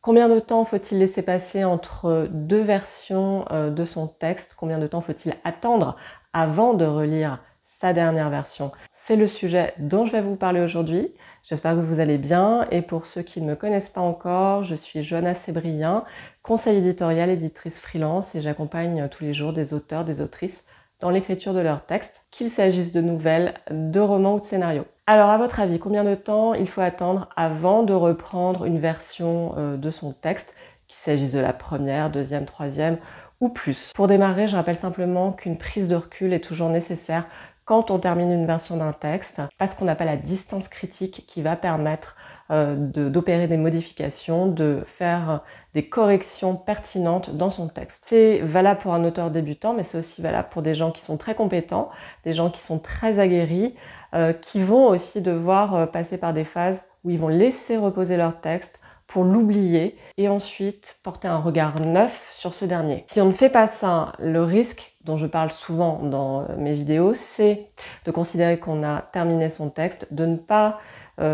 Combien de temps faut-il laisser passer entre deux versions de son texte? Combien de temps faut-il attendre avant de relire sa dernière version? C'est le sujet dont je vais vous parler aujourd'hui. J'espère que vous allez bien et pour ceux qui ne me connaissent pas encore, je suis Johanna Sébrien, conseil éditorial, éditrice freelance et j'accompagne tous les jours des auteurs, des autrices dans l'écriture de leurs textes, qu'il s'agisse de nouvelles, de romans ou de scénarios. Alors à votre avis, combien de temps il faut attendre avant de reprendre une version de son texte, qu'il s'agisse de la première, deuxième, troisième ou plus? Pour démarrer, je rappelle simplement qu'une prise de recul est toujours nécessaire quand on termine une version d'un texte, parce qu'on n'a pas la distance critique qui va permettre d'opérer des modifications, de faire des corrections pertinentes dans son texte. C'est valable pour un auteur débutant, mais c'est aussi valable pour des gens qui sont très compétents, des gens qui sont très aguerris, qui vont aussi devoir passer par des phases où ils vont laisser reposer leur texte pour l'oublier et ensuite porter un regard neuf sur ce dernier. Si on ne fait pas ça, le risque dont je parle souvent dans mes vidéos, c'est de considérer qu'on a terminé son texte, de ne pas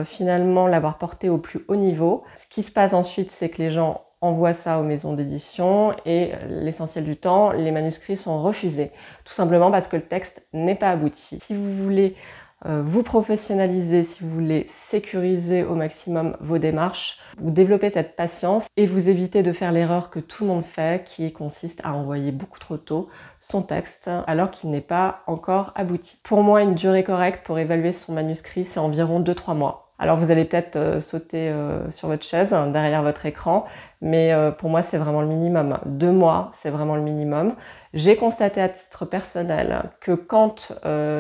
finalement l'avoir porté au plus haut niveau. Ce qui se passe ensuite, c'est que les gens envoient ça aux maisons d'édition et l'essentiel du temps, les manuscrits sont refusés. Tout simplement parce que le texte n'est pas abouti. Si vous voulez vous professionnaliser, si vous voulez sécuriser au maximum vos démarches, vous développez cette patience et vous évitez de faire l'erreur que tout le monde fait, qui consiste à envoyer beaucoup trop tôt son texte alors qu'il n'est pas encore abouti. Pour moi, une durée correcte pour évaluer son manuscrit, c'est environ 2-3 mois. Alors vous allez peut-être sauter sur votre chaise derrière votre écran, mais pour moi c'est vraiment le minimum. 2 mois, c'est vraiment le minimum. J'ai constaté à titre personnel que quand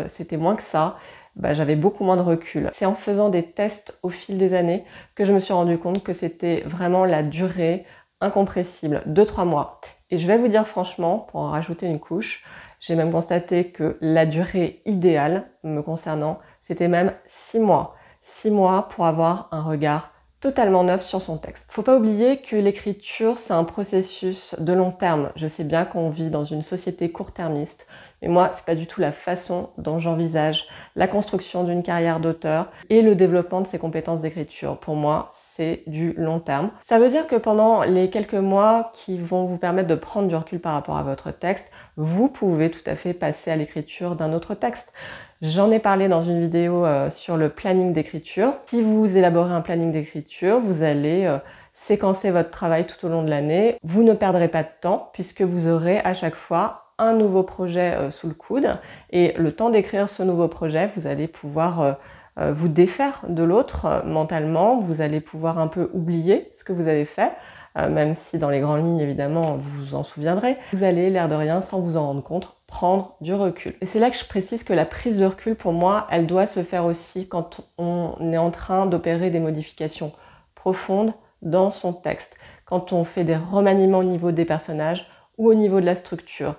c'était moins que ça, j'avais beaucoup moins de recul. C'est en faisant des tests au fil des années que je me suis rendu compte que c'était vraiment la durée incompressible, 2-3 mois. Et je vais vous dire franchement, pour en rajouter une couche, j'ai même constaté que la durée idéale me concernant, c'était même 6 mois. 6 mois pour avoir un regard totalement neuf sur son texte. Faut pas oublier que l'écriture, c'est un processus de long terme. Je sais bien qu'on vit dans une société court-termiste, mais moi, c'est pas du tout la façon dont j'envisage la construction d'une carrière d'auteur et le développement de ses compétences d'écriture. Pour moi, c'est du long terme. Ça veut dire que pendant les quelques mois qui vont vous permettre de prendre du recul par rapport à votre texte, vous pouvez tout à fait passer à l'écriture d'un autre texte. J'en ai parlé dans une vidéo sur le planning d'écriture. Si vous élaborez un planning d'écriture, vous allez séquencer votre travail tout au long de l'année. Vous ne perdrez pas de temps puisque vous aurez à chaque fois un nouveau projet sous le coude et le temps d'écrire ce nouveau projet, vous allez pouvoir vous défaire de l'autre mentalement, vous allez pouvoir un peu oublier ce que vous avez fait, même si dans les grandes lignes évidemment vous vous en souviendrez. Vous allez, l'air de rien, sans vous en rendre compte, prendre du recul. Et c'est là que je précise que la prise de recul, pour moi, elle doit se faire aussi quand on est en train d'opérer des modifications profondes dans son texte, quand on fait des remaniements au niveau des personnages ou au niveau de la structure.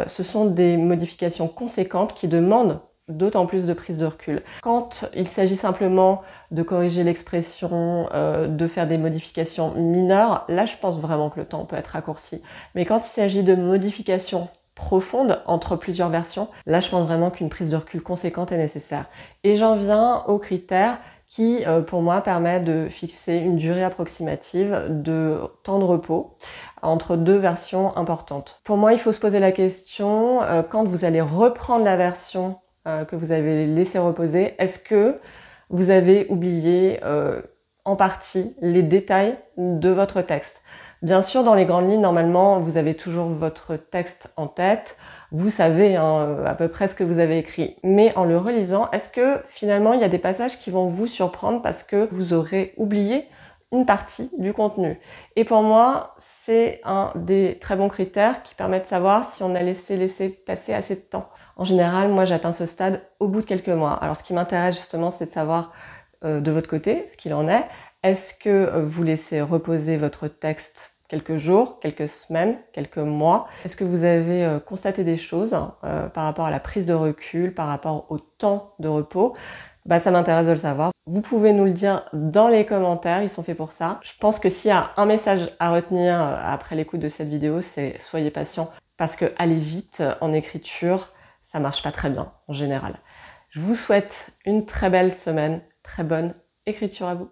Ce sont des modifications conséquentes qui demandent d'autant plus de prise de recul. Quand il s'agit simplement de corriger l'expression, de faire des modifications mineures, là je pense vraiment que le temps peut être raccourci. Mais quand il s'agit de modifications profondes entre plusieurs versions, là je pense vraiment qu'une prise de recul conséquente est nécessaire. Et j'en viens aux critères qui, pour moi, permet de fixer une durée approximative de temps de repos entre deux versions importantes. Pour moi, il faut se poser la question, quand vous allez reprendre la version que vous avez laissé reposer, est-ce que vous avez oublié en partie les détails de votre texte? Bien sûr, dans les grandes lignes, normalement, vous avez toujours votre texte en tête, vous savez à peu près ce que vous avez écrit. Mais en le relisant, est-ce que finalement, il y a des passages qui vont vous surprendre parce que vous aurez oublié une partie du contenu? Et pour moi, c'est un des très bons critères qui permet de savoir si on a laissé passer assez de temps. En général, moi, j'atteins ce stade au bout de quelques mois. Alors, ce qui m'intéresse justement, c'est de savoir de votre côté ce qu'il en est. Est-ce que vous laissez reposer votre texte quelques jours, quelques semaines, quelques mois? Est-ce que vous avez constaté des choses par rapport à la prise de recul, par rapport au temps de repos? Ça m'intéresse de le savoir. Vous pouvez nous le dire dans les commentaires, ils sont faits pour ça. Je pense que s'il y a un message à retenir après l'écoute de cette vidéo, c'est soyez patient parce que aller vite en écriture, ça marche pas très bien en général. Je vous souhaite une très belle semaine, très bonne écriture à vous.